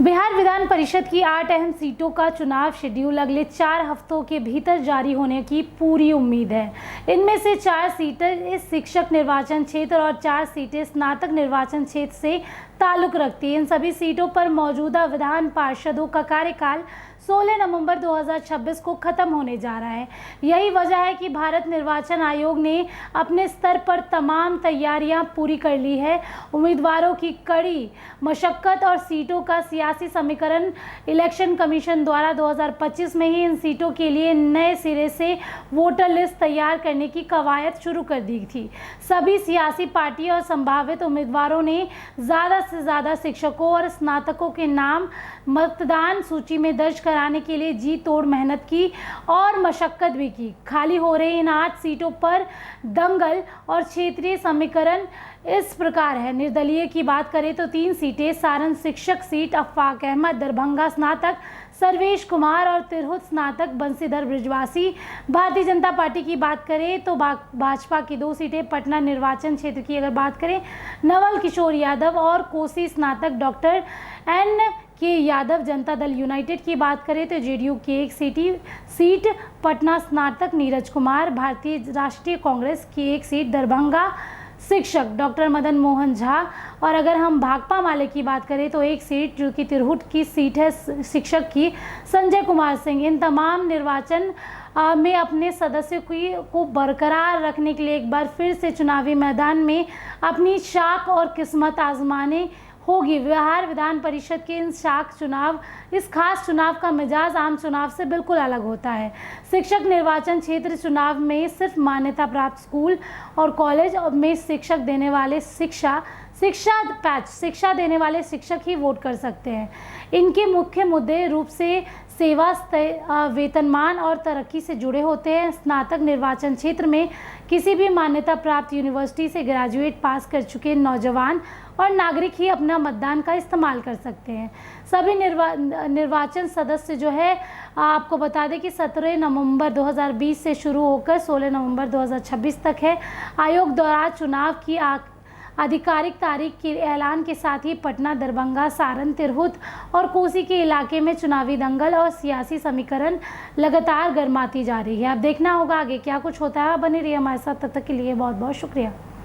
बिहार विधान परिषद की 8 अहम सीटों का चुनाव शेड्यूल अगले 4 हफ्तों के भीतर जारी होने की पूरी उम्मीद है। इनमें से 4 सीटें इस शिक्षक निर्वाचन क्षेत्र और 4 सीटें स्नातक निर्वाचन क्षेत्र से ताल्लुक रखती हैं। इन सभी सीटों पर मौजूदा विधान पार्षदों का कार्यकाल 16 नवंबर 2026 को खत्म होने जा रहा है। यही वजह है कि भारत निर्वाचन आयोग ने अपने स्तर पर तमाम तैयारियां पूरी कर ली है। उम्मीदवारों की कड़ी मशक्कत और सीटों का सियासी समीकरण इलेक्शन कमीशन द्वारा 2025 में ही इन सीटों के लिए नए सिरे से वोटर लिस्ट तैयार करने की कवायद शुरू कर दी थी। सभी सियासी पार्टियों और संभावित उम्मीदवारों ने ज़्यादा से ज़्यादा शिक्षकों और स्नातकों के नाम मतदान सूची में दर्ज कराने के लिए जी तोड़ मेहनत की और मशक्कत भी की। खाली हो रही इन 8 सीटों पर दंगल और क्षेत्रीय समीकरण इस प्रकार है। निर्दलीय की बात करें तो 3 सीटें सारण शिक्षक सीट अफाक अहमद, दरभंगा स्नातक सर्वेश कुमार और तिरहुत स्नातक बंशीधर बृजवासी। भारतीय जनता पार्टी की बात करें तो भाजपा की 2 सीटें पटना निर्वाचन क्षेत्र की अगर बात करें नवल किशोर यादव और कोसी स्नातक doctor NK Yadav. Janata Dal United की बात करें तो जेडीयू की 1 सीट पटना स्नातक नीरज कुमार। भारतीय राष्ट्रीय कांग्रेस की 1 सीट दरभंगा शिक्षक डॉक्टर मदन मोहन झा। और अगर हम भाकपा माले की बात करें तो 1 सीट जो कि तिरहुत की सीट है शिक्षक की संजय कुमार सिंह। इन तमाम निर्वाचन में अपने सदस्यों को बरकरार रखने के लिए एक बार फिर से चुनावी मैदान में अपनी शाख और किस्मत आजमाने होगी। बिहार विधान परिषद के इस खास चुनाव का मिजाज आम चुनाव से बिल्कुल अलग होता है। शिक्षक निर्वाचन क्षेत्र चुनाव में सिर्फ मान्यता प्राप्त स्कूल और कॉलेज में शिक्षा देने वाले शिक्षक ही वोट कर सकते हैं। इनके मुख्य मुद्दे रूप से सेवा वेतनमान और तरक्की से जुड़े होते हैं। स्नातक निर्वाचन क्षेत्र में किसी भी मान्यता प्राप्त यूनिवर्सिटी से ग्रेजुएट पास कर चुके नौजवान और नागरिक ही अपना मतदान का इस्तेमाल कर सकते हैं। सभी निर्वाचन सदस्य जो है आपको बता दें कि 17 नवंबर 2020 से शुरू होकर 16 नवंबर 2026 तक है। आयोग द्वारा चुनाव की आधिकारिक तारीख के ऐलान के साथ ही पटना, दरभंगा, सारण, तिरहुत और कोसी के इलाके में चुनावी दंगल और सियासी समीकरण लगातार गर्माती जा रही है। अब देखना होगा आगे क्या कुछ होता है। बने रहिए हमारे साथ, तब तक के लिए बहुत बहुत शुक्रिया।